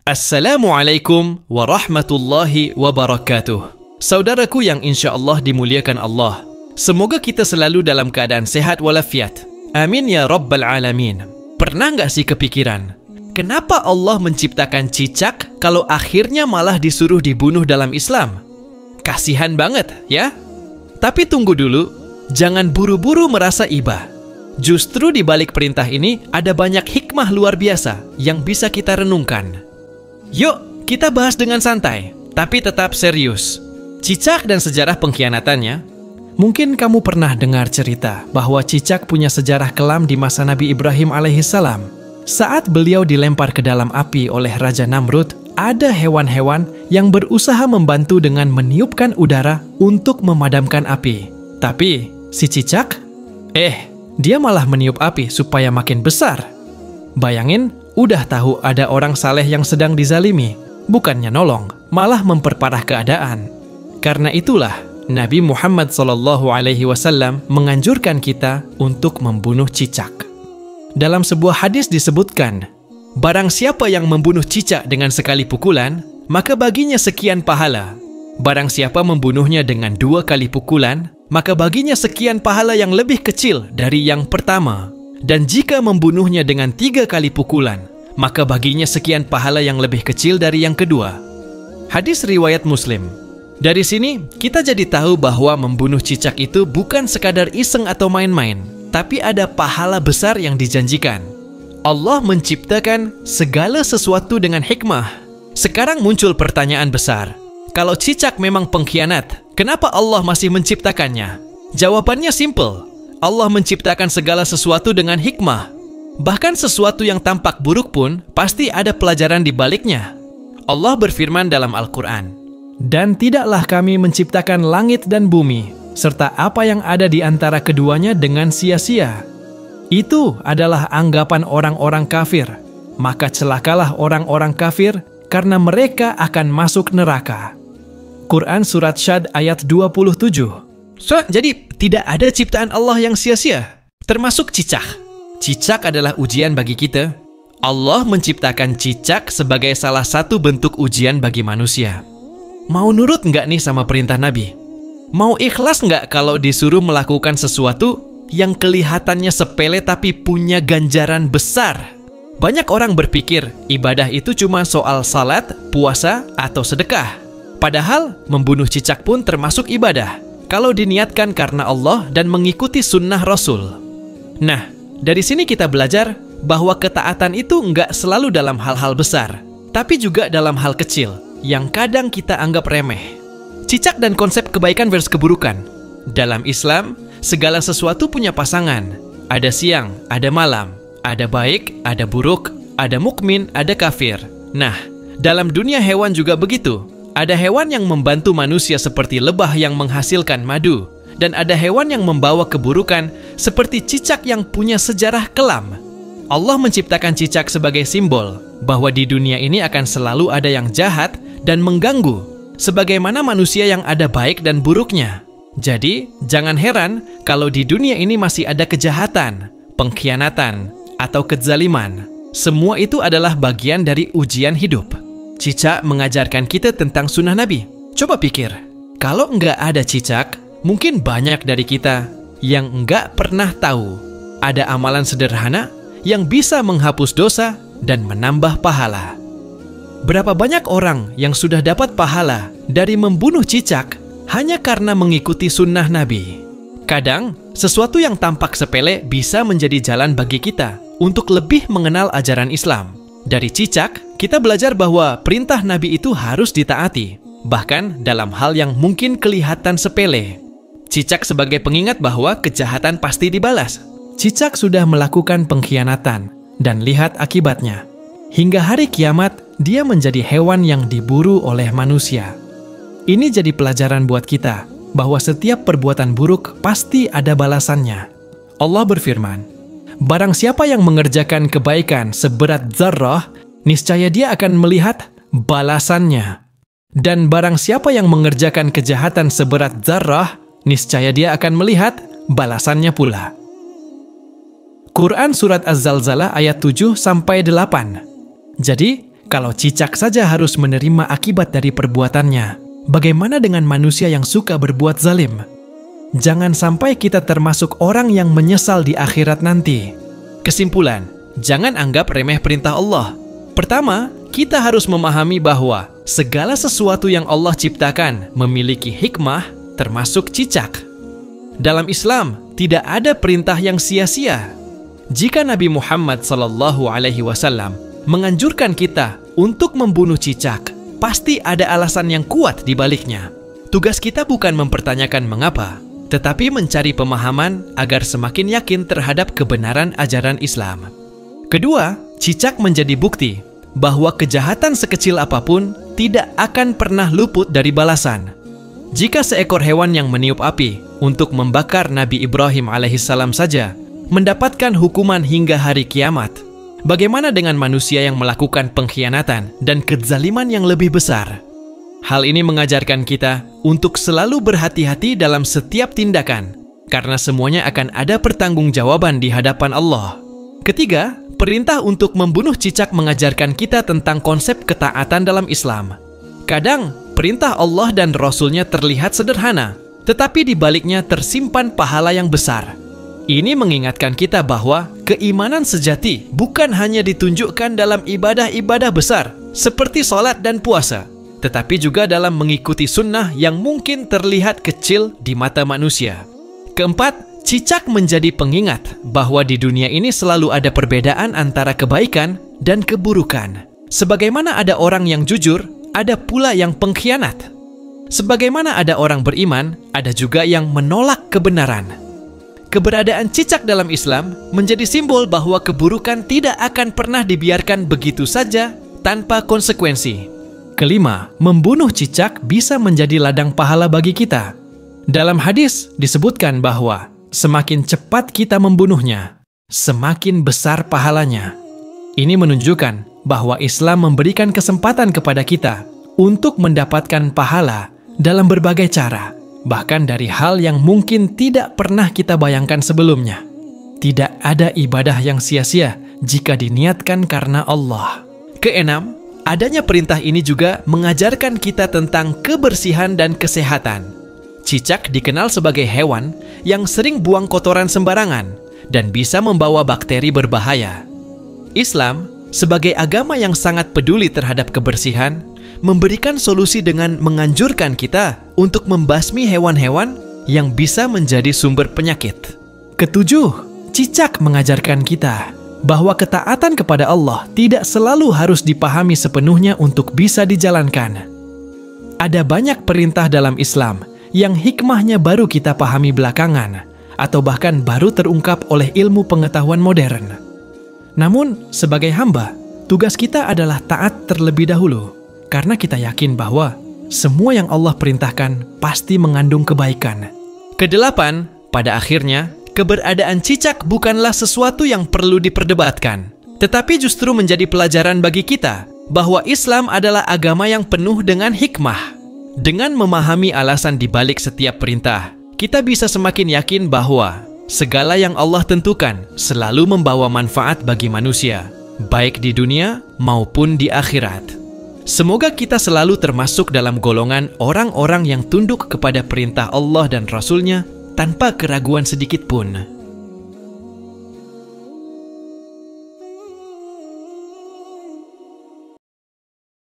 Assalamualaikum warahmatullahi wabarakatuh. Saudaraku yang insya Allah dimuliakan Allah, semoga kita selalu dalam keadaan sehat walafiat. Amin ya rabbal alamin. Pernah nggak sih kepikiran, kenapa Allah menciptakan cicak kalau akhirnya malah disuruh dibunuh dalam Islam? Kasihan banget ya. Tapi tunggu dulu, jangan buru-buru merasa iba. Justru di balik perintah ini ada banyak hikmah luar biasa yang bisa kita renungkan. Yuk, kita bahas dengan santai, tapi tetap serius. Cicak dan sejarah pengkhianatannya. Mungkin kamu pernah dengar cerita bahwa cicak punya sejarah kelam di masa Nabi Ibrahim alaihissalam. Saat beliau dilempar ke dalam api oleh Raja Namrud, ada hewan-hewan yang berusaha membantu dengan meniupkan udara untuk memadamkan api. Tapi, si cicak, dia malah meniup api supaya makin besar. Bayangin, udah tahu ada orang saleh yang sedang dizalimi, bukannya nolong, malah memperparah keadaan. Karena itulah, Nabi Muhammad SAW menganjurkan kita untuk membunuh cicak. Dalam sebuah hadis disebutkan, barang siapa yang membunuh cicak dengan sekali pukulan, maka baginya sekian pahala. Barang siapa membunuhnya dengan 2 kali pukulan, maka baginya sekian pahala yang lebih kecil dari yang pertama. Dan jika membunuhnya dengan 3 kali pukulan, maka baginya sekian pahala yang lebih kecil dari yang kedua. Hadis riwayat Muslim. Dari sini, kita jadi tahu bahwa membunuh cicak itu bukan sekadar iseng atau main-main, tapi ada pahala besar yang dijanjikan. Allah menciptakan segala sesuatu dengan hikmah. Sekarang muncul pertanyaan besar. Kalau cicak memang pengkhianat, kenapa Allah masih menciptakannya? Jawabannya simple. Allah menciptakan segala sesuatu dengan hikmah. Bahkan sesuatu yang tampak buruk pun pasti ada pelajaran di baliknya. Allah berfirman dalam Al-Quran, "Dan tidaklah kami menciptakan langit dan bumi, serta apa yang ada di antara keduanya dengan sia-sia." Itu adalah anggapan orang-orang kafir. Maka celakalah orang-orang kafir karena mereka akan masuk neraka. Quran Surat Syad ayat 27. Jadi tidak ada ciptaan Allah yang sia-sia, termasuk cicak. Cicak adalah ujian bagi kita. Allah menciptakan cicak sebagai salah satu bentuk ujian bagi manusia. Mau nurut nggak nih sama perintah Nabi? Mau ikhlas nggak kalau disuruh melakukan sesuatu yang kelihatannya sepele tapi punya ganjaran besar? Banyak orang berpikir ibadah itu cuma soal salat, puasa, atau sedekah. Padahal membunuh cicak pun termasuk ibadah kalau diniatkan karena Allah dan mengikuti sunnah Rasul. Nah, dari sini kita belajar bahwa ketaatan itu nggak selalu dalam hal-hal besar, tapi juga dalam hal kecil yang kadang kita anggap remeh. Cicak dan konsep kebaikan versus keburukan. Dalam Islam, segala sesuatu punya pasangan. Ada siang, ada malam, ada baik, ada buruk, ada mukmin, ada kafir. Nah, dalam dunia hewan juga begitu. Ada hewan yang membantu manusia seperti lebah yang menghasilkan madu, dan ada hewan yang membawa keburukan seperti cicak yang punya sejarah kelam. Allah menciptakan cicak sebagai simbol bahwa di dunia ini akan selalu ada yang jahat dan mengganggu, sebagaimana manusia yang ada baik dan buruknya. Jadi, jangan heran kalau di dunia ini masih ada kejahatan, pengkhianatan, atau kezaliman. Semua itu adalah bagian dari ujian hidup. Cicak mengajarkan kita tentang sunnah Nabi. Coba pikir, kalau nggak ada cicak, mungkin banyak dari kita yang nggak pernah tahu ada amalan sederhana yang bisa menghapus dosa dan menambah pahala. Berapa banyak orang yang sudah dapat pahala dari membunuh cicak hanya karena mengikuti sunnah Nabi? Kadang, sesuatu yang tampak sepele bisa menjadi jalan bagi kita untuk lebih mengenal ajaran Islam. Dari cicak, kita belajar bahwa perintah Nabi itu harus ditaati, bahkan dalam hal yang mungkin kelihatan sepele. Cicak sebagai pengingat bahwa kejahatan pasti dibalas. Cicak sudah melakukan pengkhianatan, dan lihat akibatnya. Hingga hari kiamat, dia menjadi hewan yang diburu oleh manusia. Ini jadi pelajaran buat kita, bahwa setiap perbuatan buruk pasti ada balasannya. Allah berfirman, "Barang siapa yang mengerjakan kebaikan seberat zarrah, niscaya dia akan melihat balasannya. Dan barang siapa yang mengerjakan kejahatan seberat zarrah, niscaya dia akan melihat balasannya pula." Quran Surat Az-Zalzalah ayat 7-8. Jadi, Kalau cicak saja harus menerima akibat dari perbuatannya, bagaimana dengan manusia yang suka berbuat zalim? Jangan sampai kita termasuk orang yang menyesal di akhirat nanti. Kesimpulan, jangan anggap remeh perintah Allah. Pertama, kita harus memahami bahwa segala sesuatu yang Allah ciptakan memiliki hikmah, termasuk cicak. Dalam Islam, tidak ada perintah yang sia-sia. Jika Nabi Muhammad SAW menganjurkan kita untuk membunuh cicak, pasti ada alasan yang kuat di baliknya. Tugas kita bukan mempertanyakan mengapa, tetapi mencari pemahaman agar semakin yakin terhadap kebenaran ajaran Islam. Kedua, cicak menjadi bukti bahwa kejahatan sekecil apapun tidak akan pernah luput dari balasan. Jika seekor hewan yang meniup api untuk membakar Nabi Ibrahim alaihissalam saja mendapatkan hukuman hingga hari kiamat, bagaimana dengan manusia yang melakukan pengkhianatan dan kezaliman yang lebih besar? Hal ini mengajarkan kita untuk selalu berhati-hati dalam setiap tindakan, karena semuanya akan ada pertanggungjawaban di hadapan Allah. Ketiga, perintah untuk membunuh cicak mengajarkan kita tentang konsep ketaatan dalam Islam. Kadang, perintah Allah dan Rasul-Nya terlihat sederhana, tetapi di baliknya tersimpan pahala yang besar. Ini mengingatkan kita bahwa keimanan sejati bukan hanya ditunjukkan dalam ibadah-ibadah besar seperti sholat dan puasa, tetapi juga dalam mengikuti sunnah yang mungkin terlihat kecil di mata manusia. Keempat, cicak menjadi pengingat bahwa di dunia ini selalu ada perbedaan antara kebaikan dan keburukan. Sebagaimana ada orang yang jujur, ada pula yang pengkhianat. Sebagaimana ada orang beriman, ada juga yang menolak kebenaran. Keberadaan cicak dalam Islam menjadi simbol bahwa keburukan tidak akan pernah dibiarkan begitu saja tanpa konsekuensi. Kelima, membunuh cicak bisa menjadi ladang pahala bagi kita. Dalam hadis disebutkan bahwa semakin cepat kita membunuhnya, semakin besar pahalanya. Ini menunjukkan bahwa Islam memberikan kesempatan kepada kita untuk mendapatkan pahala dalam berbagai cara, bahkan dari hal yang mungkin tidak pernah kita bayangkan sebelumnya. Tidak ada ibadah yang sia-sia jika diniatkan karena Allah. Keenam, adanya perintah ini juga mengajarkan kita tentang kebersihan dan kesehatan. Cicak dikenal sebagai hewan yang sering buang kotoran sembarangan dan bisa membawa bakteri berbahaya. Islam, sebagai agama yang sangat peduli terhadap kebersihan, memberikan solusi dengan menganjurkan kita untuk membasmi hewan-hewan yang bisa menjadi sumber penyakit. Ketujuh, cicak mengajarkan kita bahwa ketaatan kepada Allah tidak selalu harus dipahami sepenuhnya untuk bisa dijalankan. Ada banyak perintah dalam Islam yang hikmahnya baru kita pahami belakangan, atau bahkan baru terungkap oleh ilmu pengetahuan modern. Namun, sebagai hamba, tugas kita adalah taat terlebih dahulu, karena kita yakin bahwa semua yang Allah perintahkan pasti mengandung kebaikan. Kedelapan, pada akhirnya, keberadaan cicak bukanlah sesuatu yang perlu diperdebatkan, tetapi justru menjadi pelajaran bagi kita bahwa Islam adalah agama yang penuh dengan hikmah. Dengan memahami alasan di balik setiap perintah, kita bisa semakin yakin bahwa segala yang Allah tentukan selalu membawa manfaat bagi manusia, baik di dunia maupun di akhirat. Semoga kita selalu termasuk dalam golongan orang-orang yang tunduk kepada perintah Allah dan Rasul-Nya tanpa keraguan sedikit pun.